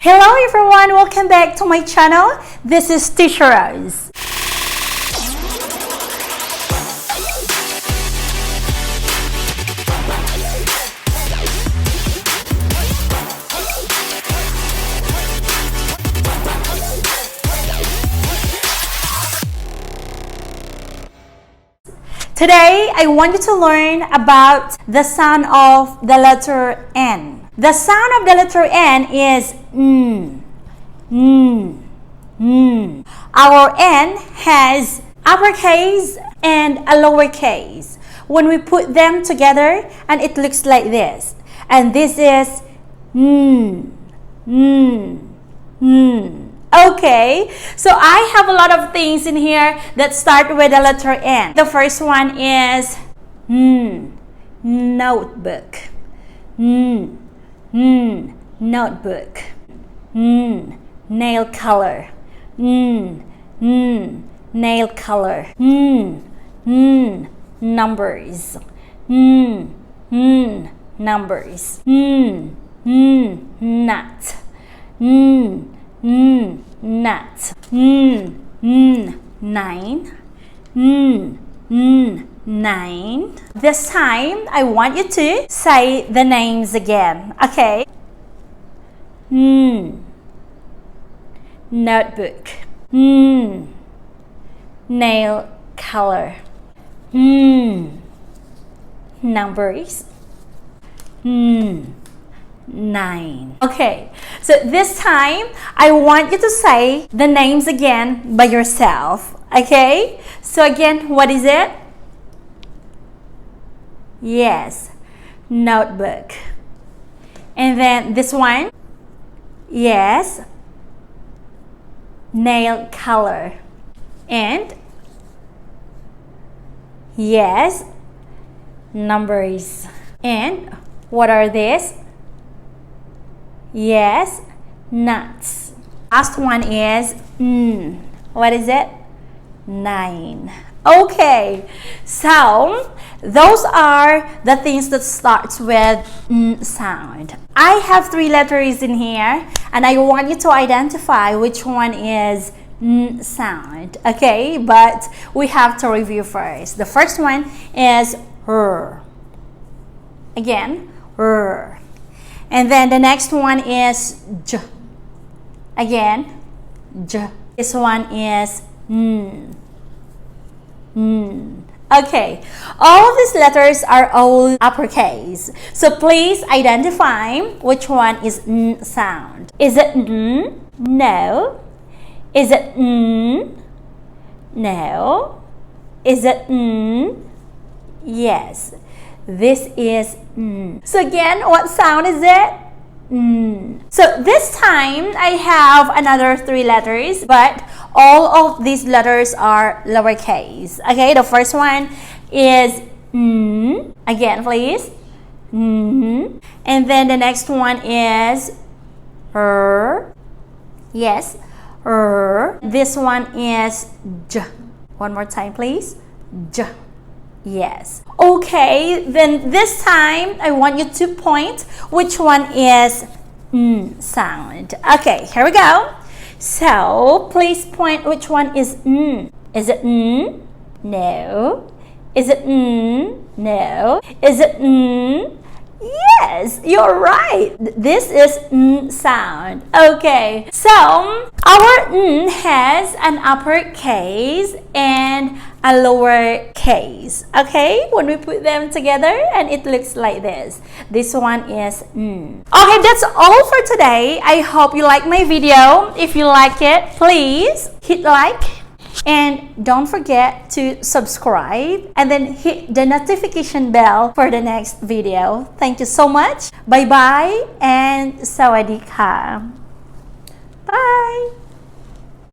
Hello everyone, welcome back to my channel. This is Teacher Rose. Today, I want you to learn about the sound of the letter N. The sound of the letter N is N. Our N has uppercase and a lowercase. When we put them together, and it looks like this. And this is Okay, so I have a lot of things in here that start with the letter N. The first one is notebook. Notebook. Nail color. Nail color. Numbers. Numbers. Nut. Nut. Nine. Nine. This time, I want you to say the names again, okay? Notebook. Nail color. Numbers. Nine. Okay, so this time I want you to say the names again by yourself. Okay, so again, what is it? Yes, notebook. And then this one? Yes, nail color. And yes, numbers. And what are these? Yes, nuts. Last one is what is it? Nine. Okay, so those are the things that starts with sound. I have 3 letters in here, and I want you to identify which one is sound. Okay, but we have to review first. The first one is R. Again, R. And then the next one is J. Again, J. This one is Okay, all of these letters are all uppercase. So please identify which one is N sound. Is it N? No. Is it N? No. Is it N? Yes. This is N. So again, what sound is it? N. So this time, I have another 3 letters, but all of these letters are lowercase. Okay, the first one is N. Again, please. N. And then the next one is R. Yes, R. This one is J. One more time, please. J. Yes. Okay, then this time I want you to point which one is N sound. Okay, here we go. So please point which one is N. Is it N? No. Is it N? No. Is it N? Yes, you're right. This is N sound. Okay, so our N has an uppercase and a lower case. Okay, when we put them together, and it looks like this. This one is N. Okay, that's all for today. I hope you like my video. If you like it, please hit like. And don't forget to subscribe and then hit the notification bell for the next video. Thank you so much. Bye-bye and sawadee ka. Bye.